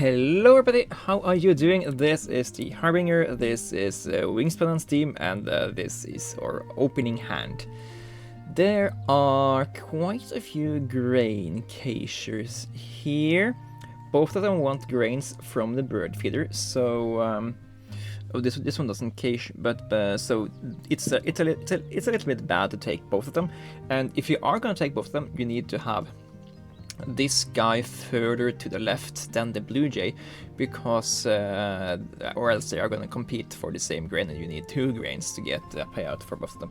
Hello everybody, how are you doing? This is the Harbinger, this is Wingspan on Steam, and this is our opening hand. There are quite a few grain caches here. Both of them want grains from the bird feeder, so oh, this one doesn't cache, but so it's a little bit bad to take both of them. And if you are gonna take both of them, you need to have this guy further to the left than the blue jay, because or else they are going to compete for the same grain, and you need 2 grains to get a payout for both of them.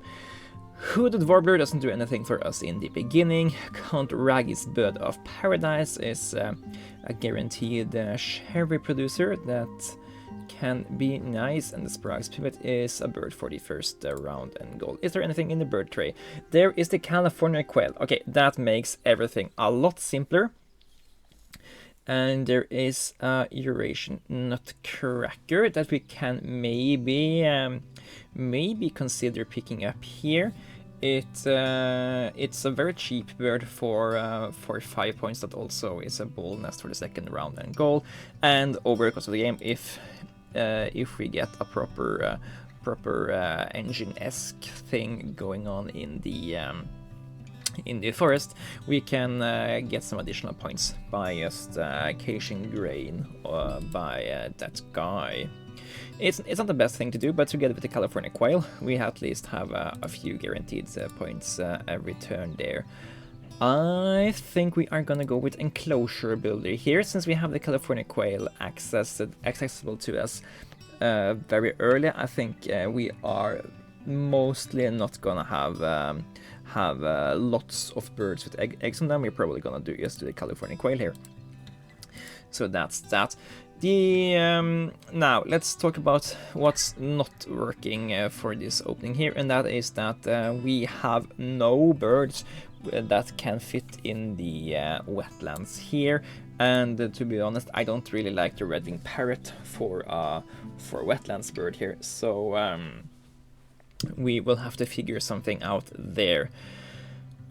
Hooded warbler doesn't do anything for us in the beginning. Count Raggie's Bird of Paradise is a guaranteed cherry producer that can be nice, and the Sprague's Pivot is a bird for the first round and goal. Is there anything in the bird tray? There is the California quail. Okay, that makes everything a lot simpler. And there is a Eurasian nutcracker that we can maybe consider picking up here. It's a very cheap bird for 5 points. That also is a ball nest for the second round and goal. And over the course of the game, if we get a proper engine-esque thing going on in the forest, we can get some additional points by just caching grain by that guy. It's not the best thing to do, but together with the California quail, we at least have a few guaranteed points every turn there. I think we are gonna go with Enclosure Builder here, since we have the California quail accessible to us very early. I think we are mostly not gonna have lots of birds with eggs on them. We're probably gonna do the California quail here. So that's that. Now let's talk about what's not working for this opening here, and that is that we have no birds that can fit in the wetlands here. And to be honest, I don't really like the red-winged parrot for wetlands bird here, so we will have to figure something out there.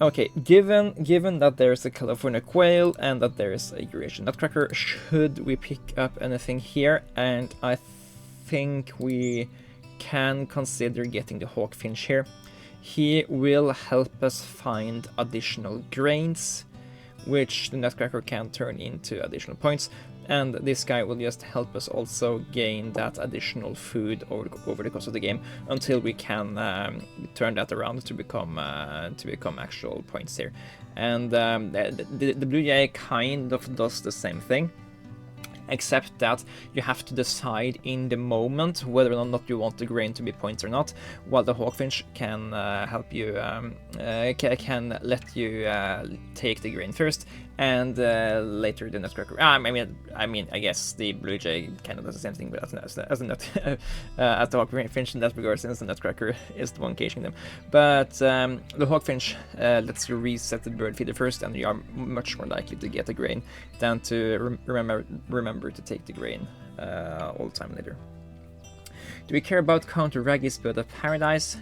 Okay, given that there's a California quail and that there's a Eurasian nutcracker, should we pick up anything here? And I think we can consider getting the hawkfinch here. He will help us find additional grains, which the nutcracker can turn into additional points, and this guy will just help us also gain that additional food over the course of the game until we can turn that around to become actual points here. And the blue jay kind of does the same thing, except that you have to decide in the moment whether or not you want the grain to be points or not, while the hawkfinch can help you, can let you take the grain first, and later the nutcracker. I mean, I guess the blue jay kind of does the same thing, but as the hawkfinch in that regard, since the nutcracker is the one caching them. But the hawkfinch lets you reset the bird feeder first, and you are much more likely to get the grain than to remember to take the grain all the time later. Do we care about Count Raggie's Bird of Paradise?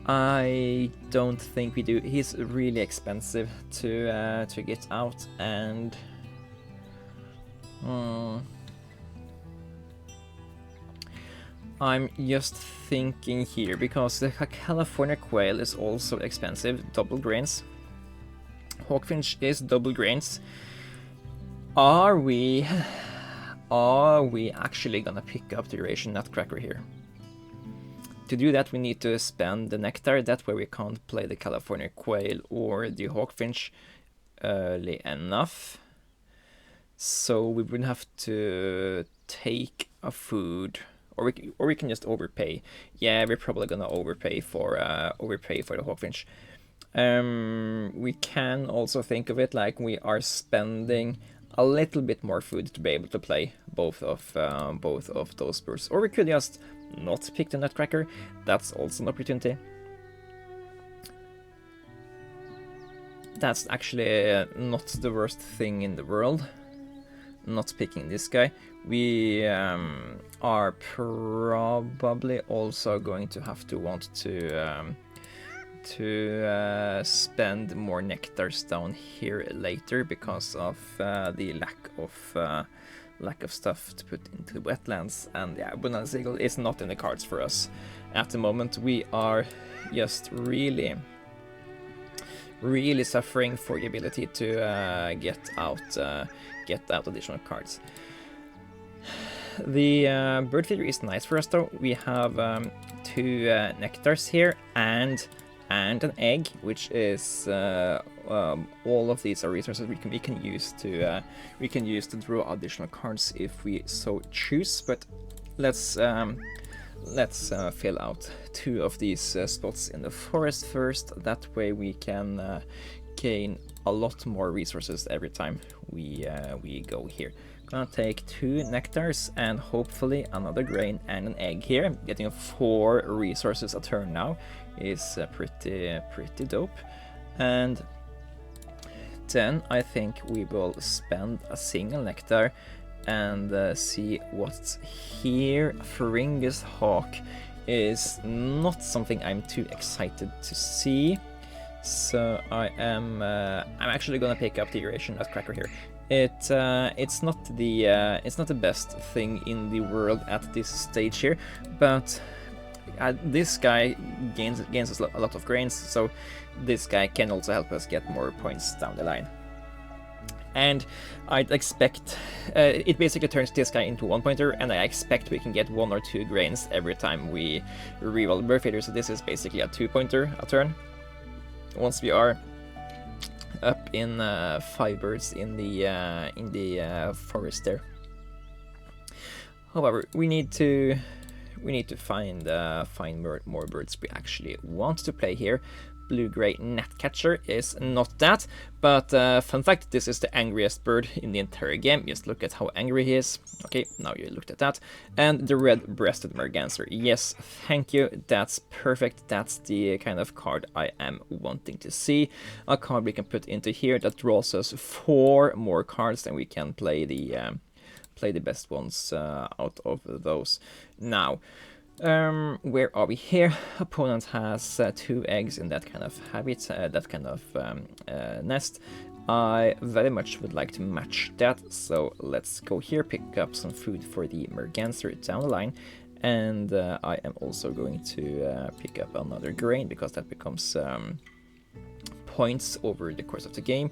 I don't think we do. He's really expensive to get out, and I'm just thinking here, because the California quail is also expensive, double grains. Hawkfinch is double grains. Are we actually gonna pick up the Eurasian nutcracker here? To do that, we need to spend the nectar. That way we can't play the California quail or the hawkfinch early enough. So we would have to take a food, or we can just overpay. Yeah, we're probably gonna overpay for the hawkfinch. We can also think of it like we are spending a little bit more food to be able to play both of those birds, or we could just not pick the nutcracker. That's also an opportunity. That's actually not the worst thing in the world, not picking this guy. We are probably also going to have to want to to spend more nectars down here later because of the lack of stuff to put into the wetlands. And yeah, Bonanza Eagle is not in the cards for us at the moment. We are just really suffering for the ability to get out additional cards. The bird feeder is nice for us though. We have 2 nectars here and an egg, which is all of these are resources we can use to draw additional cards if we so choose. But let's fill out 2 of these spots in the forest first. That way we can gain a lot more resources every time we go here. Gonna take 2 nectars and hopefully another grain and an egg here. Getting 4 resources a turn now is pretty dope. And then I think we will spend a single nectar and see what's here. Ferringus Hawk is not something I'm too excited to see, so I'm actually gonna pick up the Eurasian Nutcracker here. It's not the best thing in the world at this stage here, but this guy gains us a lot of grains, so this guy can also help us get more points down the line. And I'd expect it basically turns this guy into 1-pointer, and I expect we can get 1 or 2 grains every time we reroll the bird feeder. So this is basically a 2-pointer a turn. Once we are up in 5 birds in the forest there. However, we need to find more birds we actually want to play here. Blue-gray gnatcatcher is not that, but fun fact, this is the angriest bird in the entire game. Just look at how angry he is. Okay, now you looked at that. And the red-breasted merganser. Yes, thank you, that's perfect. That's the kind of card I am wanting to see. A card we can put into here that draws us 4 more cards, and we can play the best ones out of those. Now, where are we here? Opponent has 2 eggs in that kind of habit, that kind of nest. I very much would like to match that, so let's go here, pick up some food for the merganser down the line, and I am also going to pick up another grain because that becomes points over the course of the game.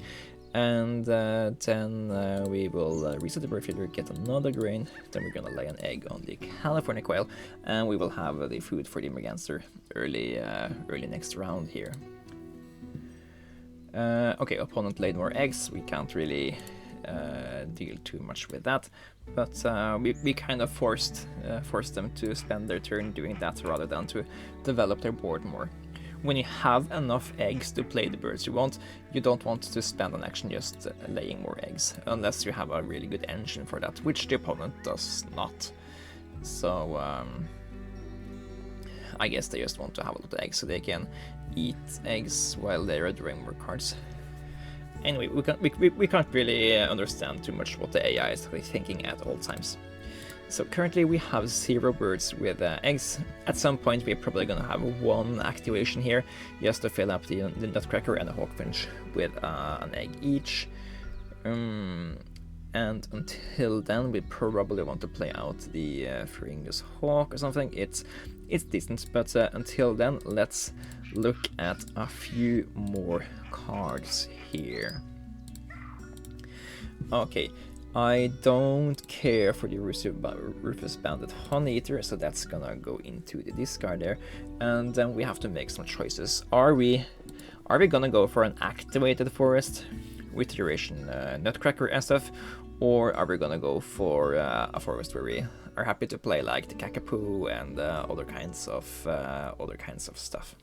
And then we will reset the bird feeder, get another grain, then we're gonna lay an egg on the California quail, and we will have the food for the merganser early next round here. Okay, opponent laid more eggs, we can't really deal too much with that, but we kind of forced them to spend their turn doing that rather than to develop their board more. When you have enough eggs to play the birds you want, you don't want to spend an action just laying more eggs, unless you have a really good engine for that, which the opponent does not. So I guess they just want to have a lot of eggs so they can eat eggs while they're drawing more cards. Anyway, we can't really understand too much what the AI is thinking at all times. So currently we have 0 birds with eggs. At some point we're probably gonna have 1 activation here, just to fill up the nutcracker and the hawkfinch with an egg each. And until then we probably want to play out the Ferringus hawk or something. It's decent, but until then let's look at a few more cards here. Okay. I don't care for the Rufus Banded Honeyeater, so that's gonna go into the discard there. And then we have to make some choices. Are we gonna go for an activated forest with Eurasian Nutcracker and stuff, or are we gonna go for a forest where we are happy to play like the Kakapoo and other kinds of stuff?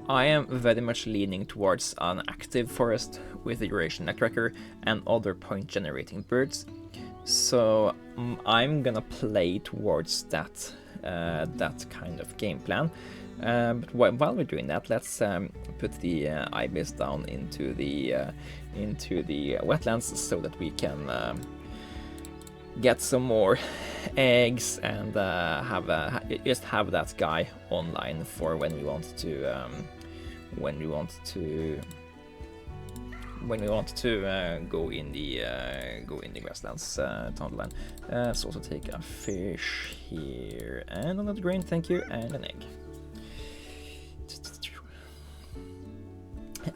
I am very much leaning towards an active forest with the Eurasian Nutcracker and other point-generating birds, so I'm gonna play towards that kind of game plan. But while we're doing that, let's put the ibis down into the wetlands so that we can get some more eggs and just have that guy online for when we want to go in the grasslands down the line. So also take a fish here and another grain, thank you, and an egg.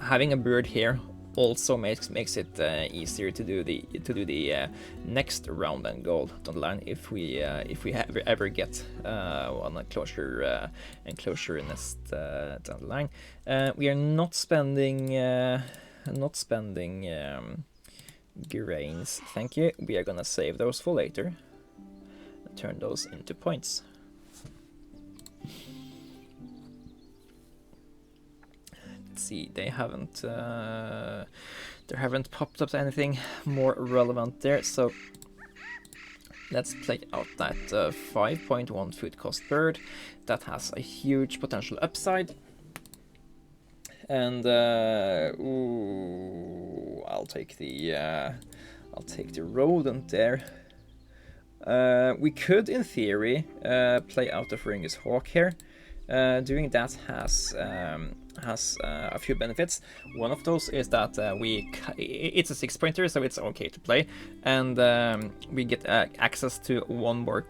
Having a bird here also makes it easier to do the next round and goal down the line if we ever get one enclosure nest down the line. We are not spending grains, thank you. We are gonna save those for later and turn those into points. See, they haven't popped up anything more relevant there, so let's play out that 5.1 food cost bird that has a huge potential upside. And ooh, I'll take the rodent there. We could, in theory, play out the Ferengis hawk here. Doing that has a few benefits. One of those is that it's a 6-pointer, so it's okay to play, and we get access to one more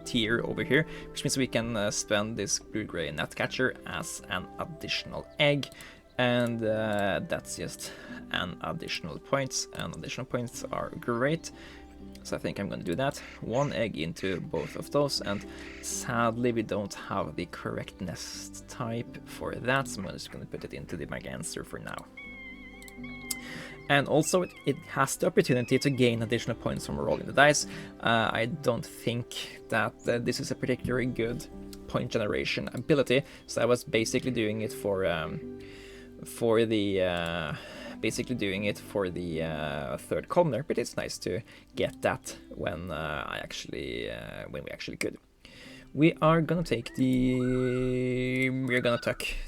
tier over here, which means we can spend this blue-gray gnatcatcher as an additional egg, and that's just an additional points, and additional points are great. So I think I'm going to do that. One egg into both of those, and sadly we don't have the correct nest type for that, so I'm just going to put it into the Merganser for now. And also it has the opportunity to gain additional points from rolling the dice. I don't think that this is a particularly good point generation ability, so I was basically doing it for the third column there, but it's nice to get that when we actually could. We're gonna tuck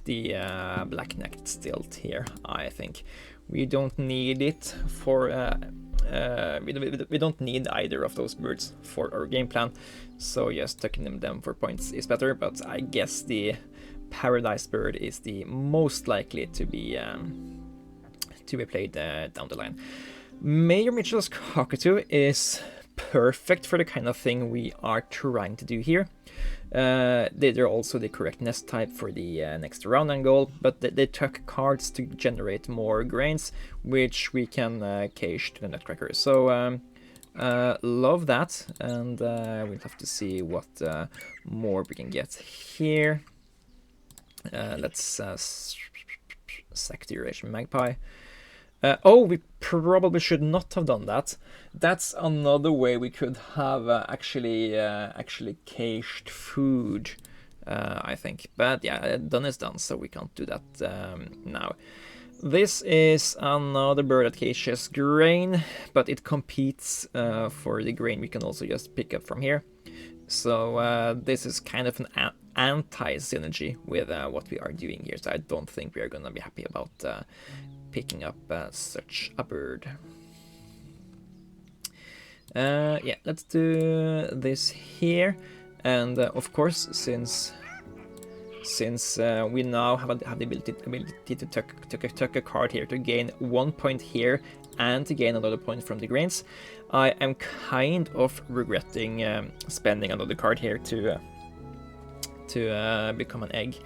the black-necked stilt here. I think we don't need it for we don't need either of those birds for our game plan, so yes, tucking them for points is better, but I guess the paradise bird is the most likely to be played down the line. Mayor Mitchell's cockatoo is perfect for the kind of thing we are trying to do here. They're also the correct nest type for the next round and goal, but they tuck cards to generate more grains, which we can cache to the nutcracker. So love that, and we'll have to see what more we can get here. Let's sack the Eurasian magpie. Oh, we probably should not have done that. That's another way we could have actually cached food, I think. But yeah, done is done, so we can't do that now. This is another bird that caches grain, but it competes for the grain we can also just pick up from here. So this is kind of an anti-synergy with what we are doing here, so I don't think we are going to be happy about picking up such a bird. Yeah, let's do this here, and of course, since we now have the ability to tuck a card here to gain 1 point here and to gain another point from the grains, I am kind of regretting spending another card here to become an egg.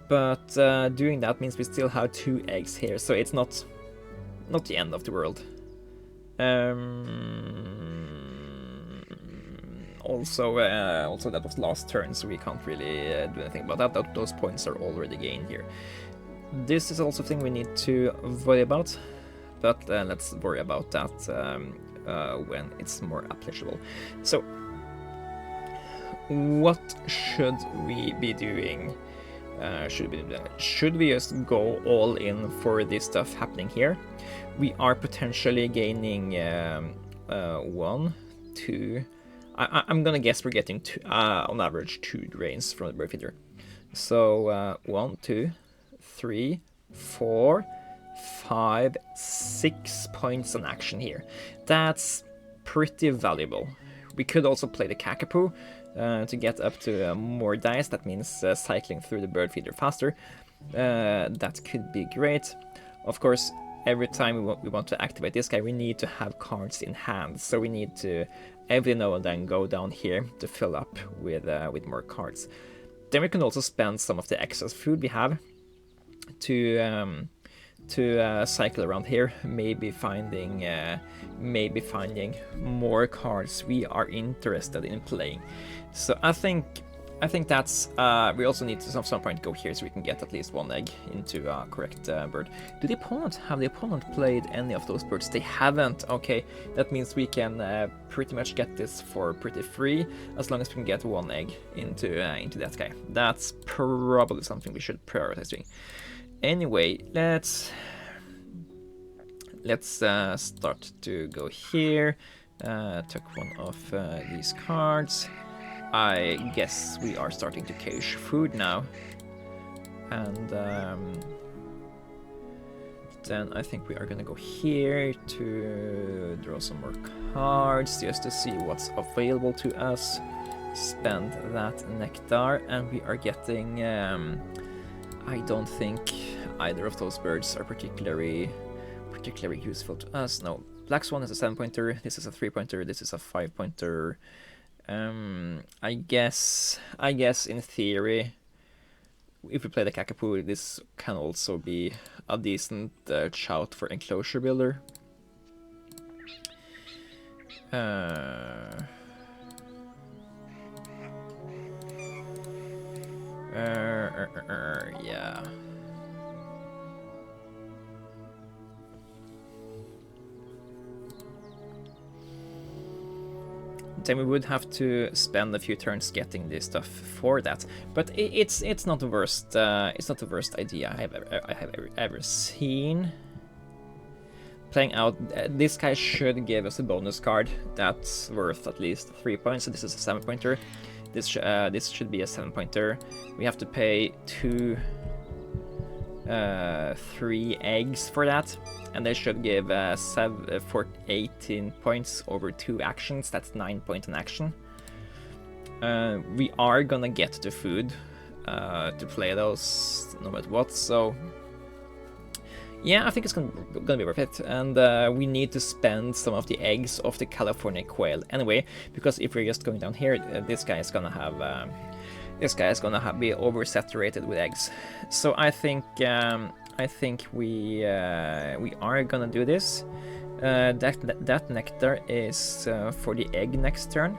But doing that means we still have 2 eggs here, so it's not the end of the world. Also that was last turn, so we can't really do anything about that. Those points are already gained here. This is also a thing we need to worry about, but let's worry about that when it's more applicable. So, what should we be doing? Should we just go all in for this stuff happening here? We are potentially gaining 1, 2. I'm gonna guess we're getting on average 2 grains from the bird feeder. So 1, 2, 3, 4, 5, 6 points on action here. That's pretty valuable. We could also play the Kakapo to get up to more dice. That means cycling through the bird feeder faster. That could be great. Of course, every time we want to activate this guy, we need to have cards in hand. So we need to every now and then go down here to fill up with more cards. Then we can also spend some of the excess food we have to cycle around here, maybe finding more cards we are interested in playing. So I think that's we also need to at some point go here so we can get at least one egg into a correct bird. Have the opponent played any of those birds? They haven't. Okay, that means we can pretty much get this for pretty free as long as we can get one egg into that guy. That's probably something we should prioritize doing. Anyway, let's start to go here. Took one of these cards. I guess we are starting to cache food now, and then I think we are gonna go here to draw some more cards just to see what's available to us. Spend that nectar, and we are getting. I don't think either of those birds are particularly useful to us. No, Black Swan is a 7-pointer. This is a 3-pointer. This is a 5-pointer. I guess in theory, if we play the Kakapo, this can also be a decent shout for Enclosure Builder. Yeah. Then we would have to spend a few turns getting this stuff for that, but it's not the worst. It's not the worst idea I have ever seen. Playing out this guy should give us a bonus card that's worth at least 3 points. So this is a 7-pointer. This should be a 7-pointer. We have to pay 3 eggs for that, and they should give 18 points over 2 actions. That's 9 points an action. We are gonna get the food to play those no matter what. So yeah, I think it's gonna be worth it, and we need to spend some of the eggs of the California quail anyway, because if we're just going down here, this guy is gonna be oversaturated with eggs. So I think we are gonna do this. That nectar is for the egg next turn,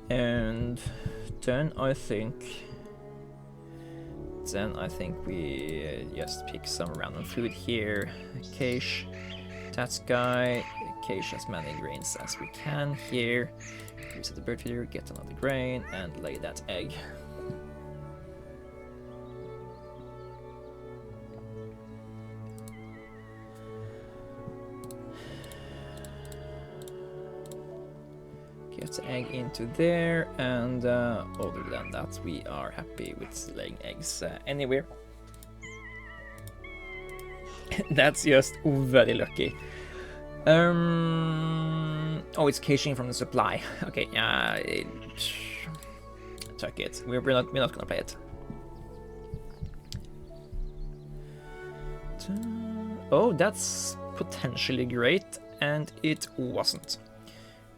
and then I think we just pick some random food here. Cache that guy. Cache as many grains as we can here. Reset the bird feeder, get another grain, and lay that egg. Get the egg into there, and other than that, we are happy with laying eggs anywhere. That's just very lucky. Oh, it's caching from the supply. Okay, check it. We're not gonna play it. Oh, that's potentially great, and it wasn't.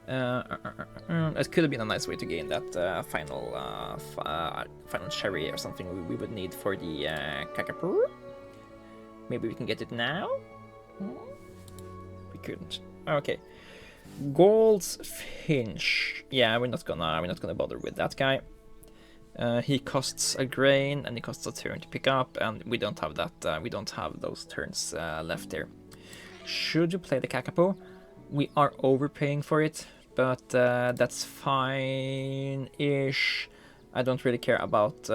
It could have been a nice way to gain that final cherry or something we would need for the Kakapo. Maybe we can get it now. We couldn't. Okay. Gold's Finch. Yeah, we're not gonna bother with that guy. He costs a grain and he costs a turn to pick up, and we don't have that. We don't have those turns left there. Should you play the Kakapo? We are overpaying for it, but that's fine-ish. I don't really care about.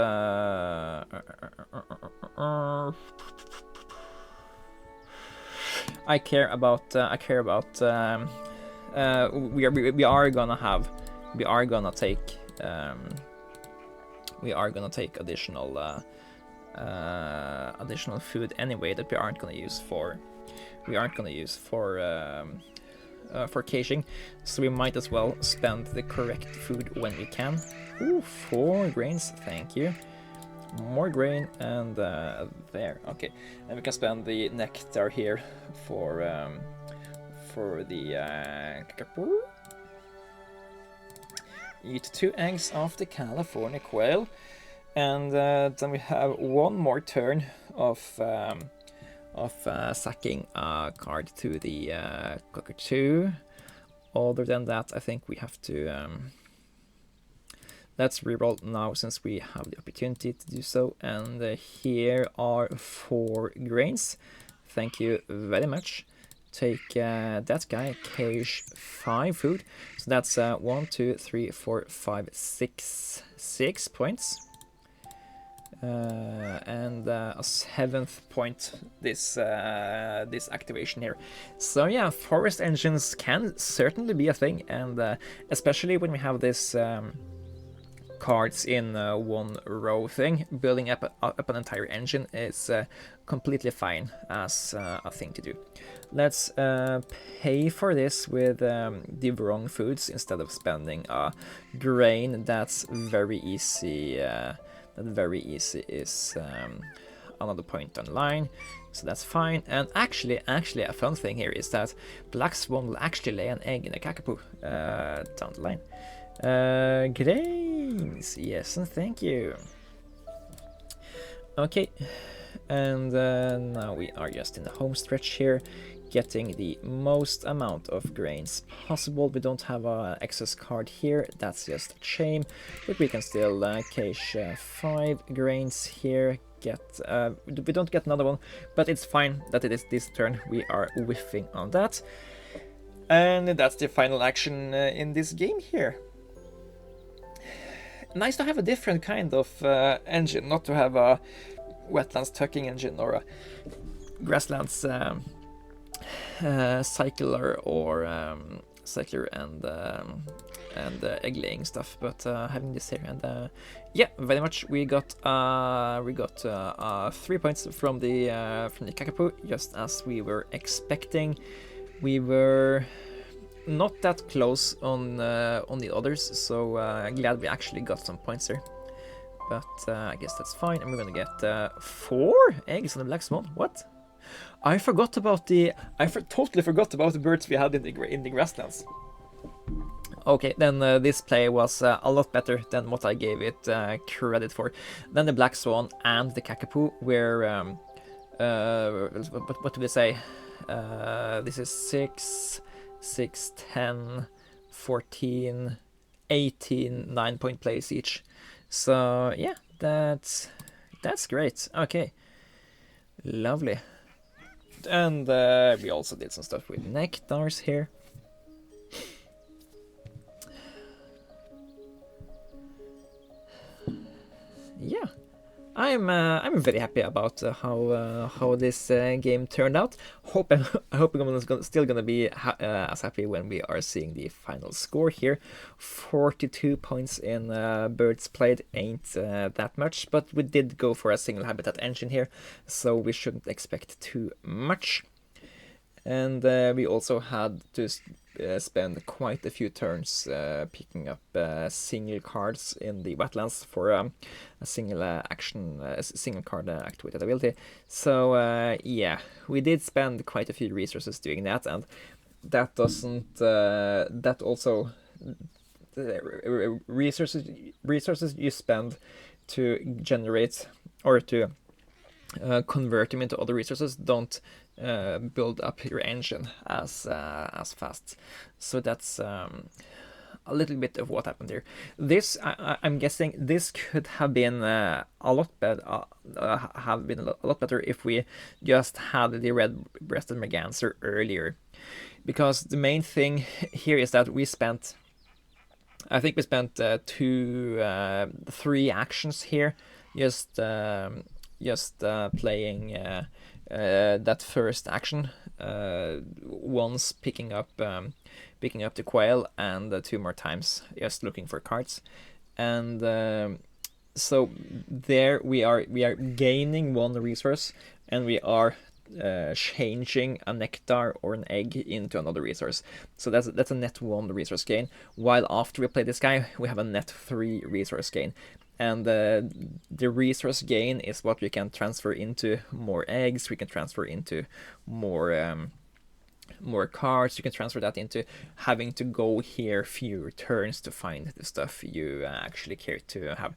I care about. We are gonna take additional food anyway that we aren't gonna use for for caching, so we might as well spend the correct food when we can. Ooh, 4 grains, thank you. More grain, and there, okay. And we can spend the nectar here for the cockapoo. Eat 2 eggs of the California quail, and then we have one more turn of sacking a card to the cockatoo. Other than that, I think we have to let's reroll now since we have the opportunity to do so. And here are 4 grains. Thank you very much. Take that guy, cache 5 food. So that's 1, 2, 3, 4, 5, 6 points. And a 7th point this activation here. So yeah, forest engines can certainly be a thing, and especially when we have this cards in one row thing, building up an entire engine is completely fine as a thing to do. Let's pay for this with the wrong foods instead of spending a grain. That's very easy. That very easy is another point online, so that's fine. And actually, a fun thing here is that Black Swan will actually lay an egg in a cockapoo down the line. Grains, yes, and thank you. Okay, and now we are just in the home stretch here, getting the most amount of grains possible. We don't have an excess card here, that's just a shame, but we can still cache 5 grains here. We don't get another one, but it's fine that it is this turn. We are whiffing on that, and that's the final action in this game here. Nice to have a different kind of engine, not to have a wetlands tucking engine or a grasslands cycler or cycler and egg laying stuff, but having this here, and yeah, very much we got 3 points from the cockapoo, just as we were expecting. We were not that close on the others, so glad we actually got some points here. But I guess that's fine, and we're gonna get 4 eggs on the Black Swan. What? I forgot about totally forgot about the birds we had in the grasslands. Okay, then this play was a lot better than what I gave it credit for. Then the Black Swan and the cockapoo were what do we say? This is 6, 10, 14, 18, 9-point plays each. So yeah, that's great. Okay, lovely. And we also did some stuff with nectars here. Yeah, I'm very happy about how this game turned out. I hope I'm still gonna be as happy when we are seeing the final score here. 42 points in birds played ain't that much, but we did go for a single habitat engine here, so we shouldn't expect too much. And we also had to spend quite a few turns picking up single cards in the wetlands for a single single card activated ability. So yeah, we did spend quite a few resources doing that, and that doesn't that also resources you spend to generate or to convert them into other resources don't build up your engine as fast. So that's a little bit of what happened here. This I'm guessing this could have been a lot better. Have been a lot better if we just had the red-breasted merganser earlier, because the main thing here is that we spent. I think we spent 3 actions here, just playing that first action, once picking up the quail, and 2 more times just looking for cards, and so there we are gaining 1 resource, and we are changing a nectar or an egg into another resource. So that's a net 1 resource gain, while after we play this guy, we have a net 3 resource gain. And the resource gain is what we can transfer into more eggs, we can transfer into more cards, you can transfer that into having to go here fewer turns to find the stuff you actually care to have.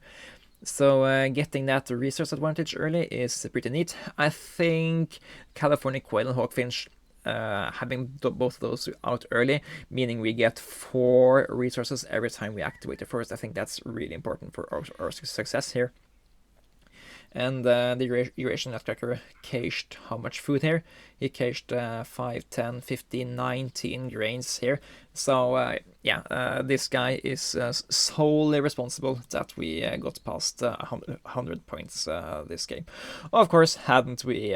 So getting that resource advantage early is pretty neat. I think California Quail and Hawkfinch, having both of those out early, meaning we get 4 resources every time we activate the first, I think that's really important for our success here. And the Eurasian Nutcracker caged how much food here? He caged 5, 10, 15, 19 grains here. So yeah, this guy is solely responsible that we got past 100 points this game. Of course, hadn't we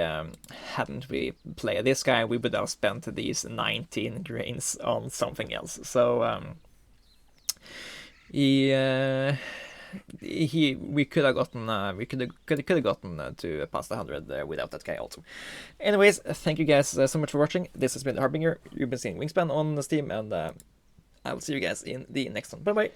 played this guy, we would have spent these 19 grains on something else. So we could have gotten to past 100 without that guy also. Anyways, thank you guys so much for watching. This has been the Harbinger. You've been seeing Wingspan on Steam, and I will see you guys in the next one. Bye bye.